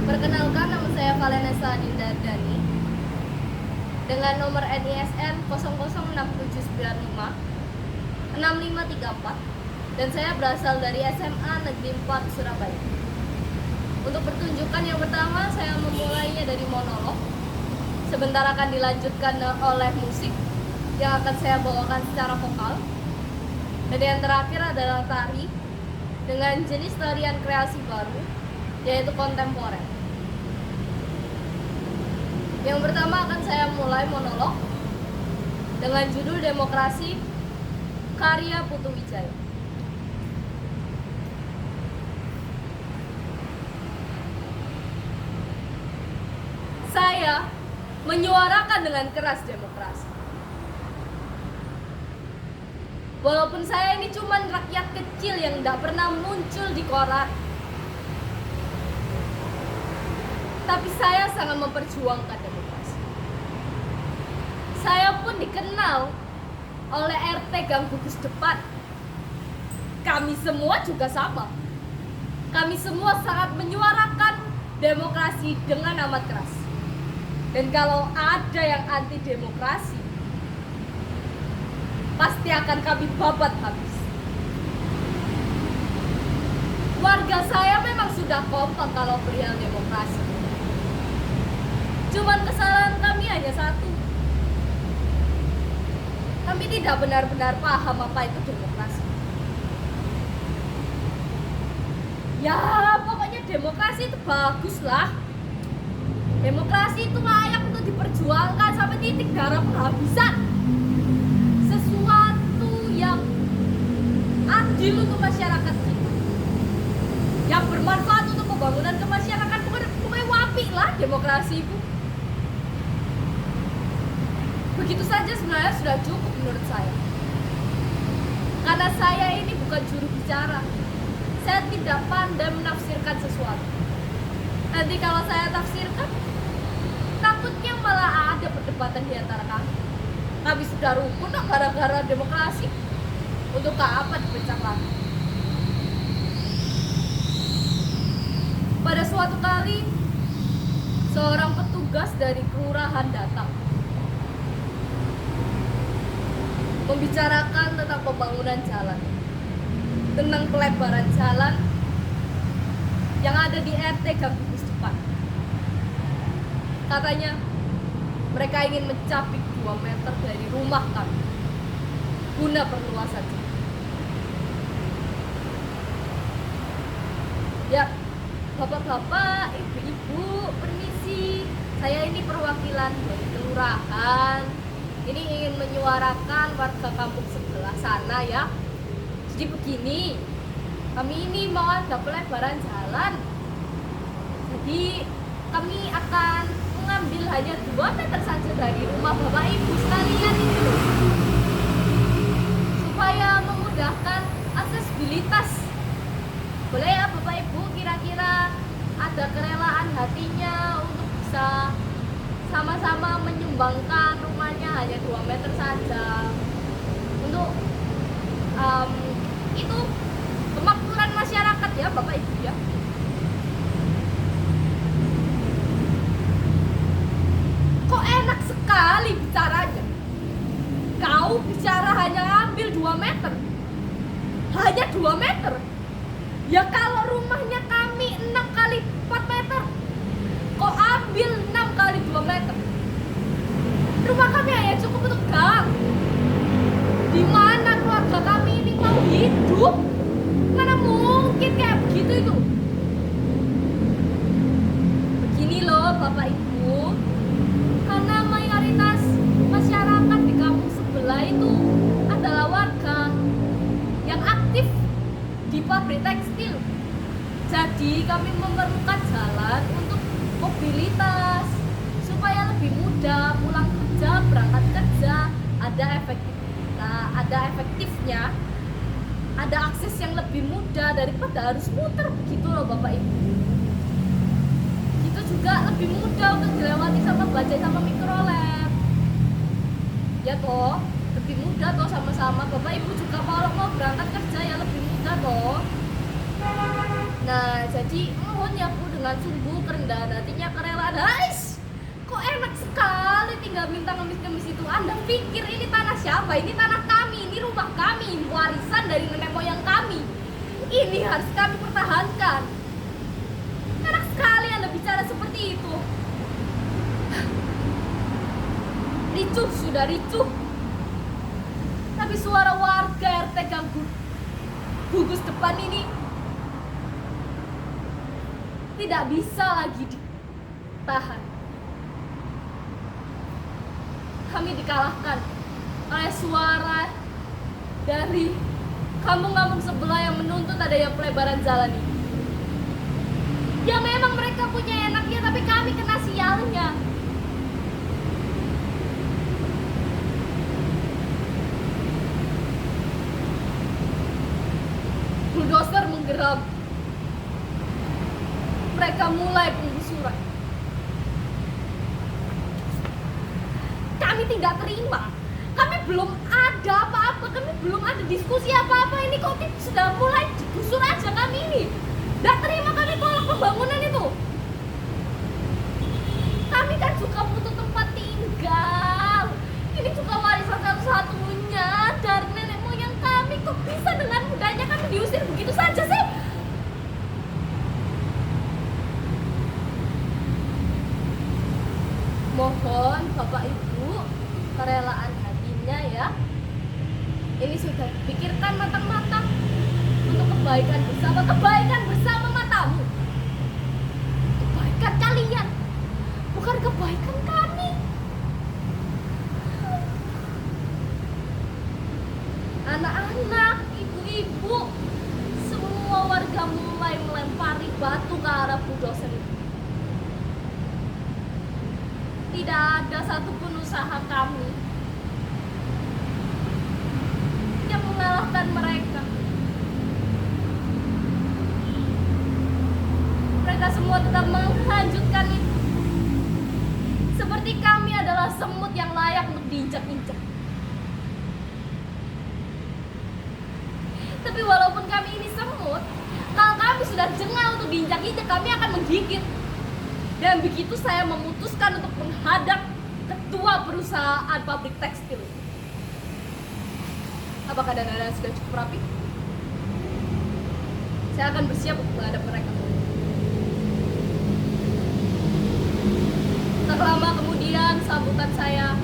Perkenalkan, nama saya Valenesa Dindardani dengan nomor NISN 006795 6534 dan saya berasal dari SMA Negeri 4 Surabaya. Untuk pertunjukan yang pertama, saya memulainya dari monolog. Sebentar akan dilanjutkan oleh musik yang akan saya bawakan secara vokal. Dan yang terakhir adalah tari dengan jenis tarian kreasi baru, yaitu kontemporer. Yang pertama akan saya mulai monolog dengan judul Demokrasi, karya Putu Wijaya. Saya menyuarakan dengan keras demokrasi. Walaupun saya ini cuma rakyat kecil yang tidak pernah muncul di koran, tapi saya sangat memperjuangkan demokrasi. Saya pun dikenal oleh RT Gang Gugus Depan. Kami semua juga sama. Kami semua sangat menyuarakan demokrasi dengan amat keras. Dan kalau ada yang anti demokrasi, pasti akan kami babat habis. Warga saya memang sudah kompak kalau perihal demokrasi. Cuman kesalahan kami hanya satu. Kami tidak benar-benar paham apa itu demokrasi. Ya, pokoknya demokrasi itu bagus lah. Demokrasi itu layak untuk diperjuangkan sampai titik darah penghabisan. Sesuatu yang adil untuk masyarakat kita, yang bermanfaat untuk pembangunan kemasyarakatan. Pokoknya wapi lah demokrasi itu. Begitu saja sebenarnya sudah cukup menurut saya. Karena saya ini bukan juru bicara. Saya tidak pandai menafsirkan sesuatu. Nanti kalau saya tafsirkan, takutnya malah ada perdebatan di antara kami. Kami sudah rukun kok gara-gara demokrasi. Untuk apa dipecah lagi? Pada suatu kali, seorang petugas dari kelurahan datang membicarakan tentang pembangunan jalan, tentang pelebaran jalan yang ada di RT Gang Gugus Depan. Katanya mereka ingin mencapik 2 meter dari rumah kami guna perluasan jalan. Ya, bapak-bapak, ibu-ibu, permisi. Saya ini perwakilan dari kelurahan. Ini ingin menyuarakan warga kampung sebelah sana ya. Jadi begini, kami ini mau ada pelebaran jalan. Jadi kami akan mengambil hanya 2 meter saja dari rumah bapak ibu sekalian ini loh. Supaya memudahkan aksesibilitas. Boleh ya bapak ibu, kira-kira ada kerelaan hatinya untuk bisa sama-sama menyumbangkan rumahnya hanya 2 meter saja untuk itu kemakmuran masyarakat ya bapak ibu ya. Kok enak sekali bicaranya. Kau bicara hanya ambil 2 meter, hanya 2 meter. Ya kalau rumahnya kami 6 kali 4 meter, kok ambil 6 kali 2 meter. Rumah kami hanya cukup untuk gang. Di mana keluarga kami ini mau hidup? Mana mungkin kayak begitu itu. Begini loh Bapak Ibu, karena mayoritas masyarakat di kampung sebelah itu adalah warga yang aktif di pabrik tekstil. Jadi kami memerlukan jalan untuk mobilitas supaya lebih mudah pulang kerja, berangkat kerja, ada efektifnya, ada akses yang lebih mudah daripada harus muter begitu loh Bapak Ibu. Itu juga lebih mudah untuk dilewati sama bajai sama mikrolet. Ya toh, lebih mudah toh sama-sama. Bapak Ibu juga kalau mau berangkat kerja ya lebih mudah toh. Nah, jadi mohon ya Bu, dengan dengan sungguh, kerendahan hatinya, kerelaan. Hais, kok enak sekali tinggal minta ngemis-ngemis itu. Anda pikir ini tanah siapa? Ini tanah kami, ini rumah kami, warisan dari nenek moyang kami. Ini harus kami pertahankan. Enak sekali Anda bicara seperti itu. Ricuh, sudah ricuh. Tapi suara warga RT ganggu gugus depan ini tidak bisa lagi ditahan. Kami dikalahkan oleh suara dari kampung-kampung sebelah yang menuntut adanya pelebaran jalan ini. Ya memang mereka punya enaknya, tapi kami kena sialnya. Bulldozer menggeram. Mereka mulai penggusuran. Kami tidak terima. Kami belum ada apa-apa. Kami belum ada diskusi apa-apa. Ini kok sudah mulai digusur aja kami ini. Tidak terima, kami tolak pembangunan itu. Kami kan juga butuh tempat tinggal. Ini juga warisan satu-satunya dari nenek moyang kami. Kok bisa dengan mudahnya kami diusir begitu saja sih? Mohon Bapak Ibu kerelaan hatinya ya. Ini sudah dipikirkan matang-matang untuk kebaikan bersama matamu. Kebaikan kalian, bukan kebaikan kami. Anak-anak, ibu-ibu, semua warga mulai melempari batu ke arah bulldozer itu. Tidak ada satupun usaha kami yang mengalahkan mereka. Mereka semua tetap menghancurkan itu. Seperti kami adalah semut yang layak untuk diinjak-injak. Tapi walaupun kami ini semut, kalau kami sudah jengah untuk diinjak-injak, kami akan menggigit. Dan begitu saya memutuskan untuk menghadap ketua perusahaan pabrik tekstil. Apakah dananya sudah cukup rapi? Saya akan bersiap untuk menghadap mereka. Tak lama kemudian sambutan saya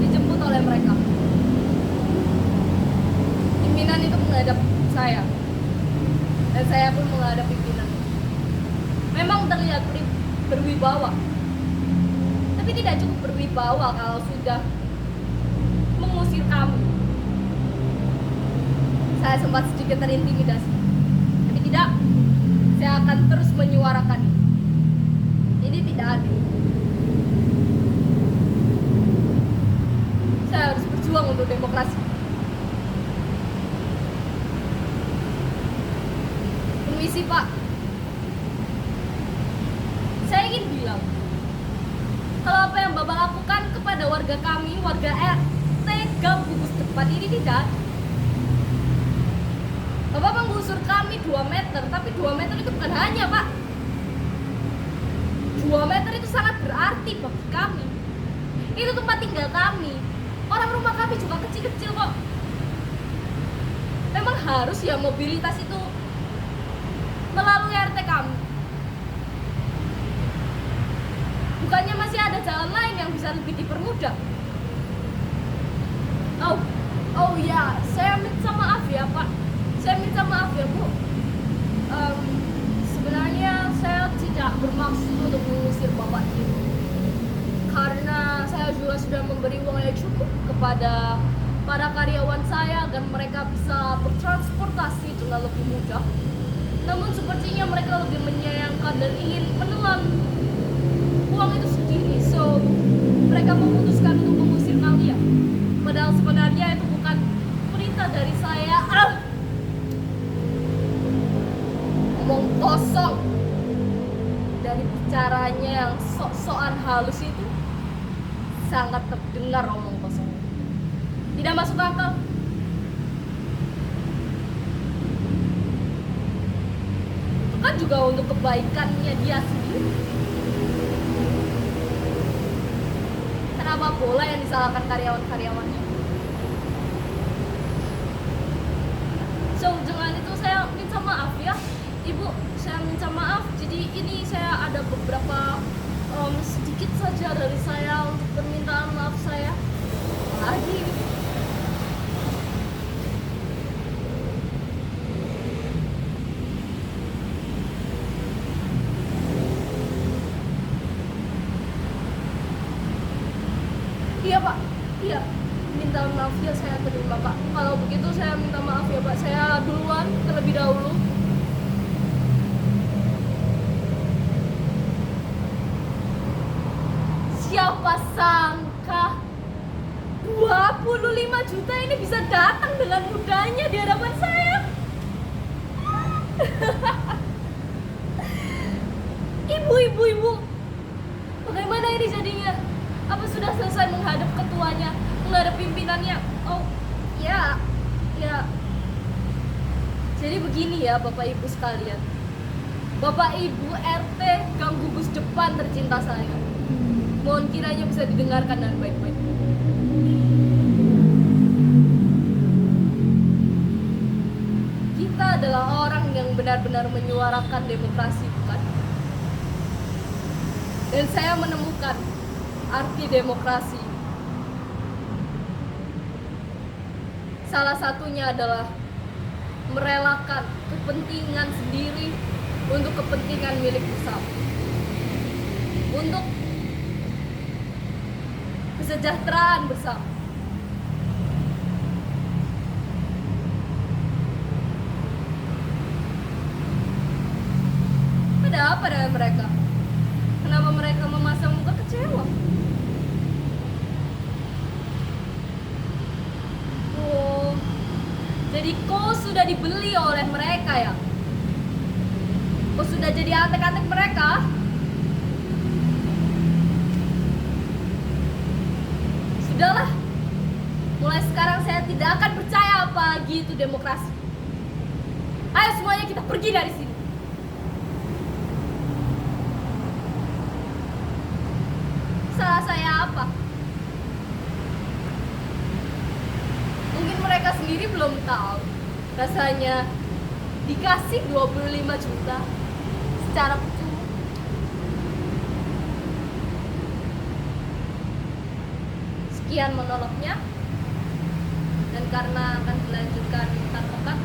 dijemput oleh mereka. Pimpinan itu menghadap saya. Dan saya pun menghadap pimpinan. Memang terlihat berwibawa, tapi tidak cukup berwibawa kalau sudah mengusir kami. Saya sempat sedikit terintimidasi, tapi tidak. Saya akan terus menyuarakan ini tidak adil. Saya harus berjuang untuk demokrasi. Permisi Pak, saya ingin bilang kalau apa yang Bapak lakukan kepada warga kami, warga RT Gugus depan ini tidak. Bapak menggusur kami 2 meter, tapi 2 meter itu bukan hanya Pak. 2 meter itu sangat berarti bagi kami. Itu tempat tinggal kami. Orang rumah kami juga kecil-kecil kok. Memang harus ya mobilitas itu melalui RT kami. Bukannya masih ada jalan lain yang bisa lebih dipermudah? Oh ya, saya minta maaf ya Pak. Saya minta maaf ya Bu. Sebenarnya saya tidak bermaksud untuk mengusir Bapak ini. Karena saya juga sudah memberi uang yang cukup kepada para karyawan saya agar mereka bisa bertransportasi dengan lebih mudah. Namun sepertinya mereka lebih menyayangkan dan ingin menelan uang itu sendiri. So, mereka memutuskan untuk mengusir kalian. Padahal sebenarnya itu bukan perintah dari saya. Ngomong kosong. Dari bicaranya yang sok-sokan halus itu sangat terdengar omong kosong. Tidak masuk akal. juga untuk kebaikannya dia sendiri. Kenapa bola yang disalahkan karyawan-karyawannya? So dengan itu saya minta maaf ya Ibu, saya minta maaf. Jadi ini saya ada beberapa sedikit saja dari saya untuk permintaan maaf saya lagi. Iya Pak, iya, minta maaf ya, saya terima Pak. Kalau begitu saya minta maaf ya Pak, saya duluan terlebih dahulu. Siapa sangka 25 juta ini bisa datang dengan mudahnya di hadapan saya. Ibu, bagaimana ini jadinya? Apa sudah selesai menghadap ketuanya, menghadap pimpinannya? Oh, ya. Jadi begini ya Bapak Ibu sekalian. Bapak Ibu RT Gang Gubus depan tercinta saya. Mohon kiranya bisa didengarkan dengan baik-baik. Kita adalah orang yang benar-benar menyuarakan demokrasi, bukan? Dan saya menemukan arti demokrasi. Salah satunya adalah merelakan kepentingan sendiri untuk kepentingan milik bersama. Untuk kesejahteraan bersama. Ada apa dengan mereka? Kenapa mereka memasang muka kecewa? Oh, jadi kau sudah dibeli oleh mereka ya? Kau sudah jadi antek-antek mereka? Sudahlah, mulai sekarang saya tidak akan percaya apa lagi itu demokrasi. Ayo semuanya kita pergi dari sini. Salah saya apa? Mungkin mereka sendiri belum tahu rasanya dikasih 25 juta secara percuma. Sekian monolognya, dan karena akan dilanjutkan pekan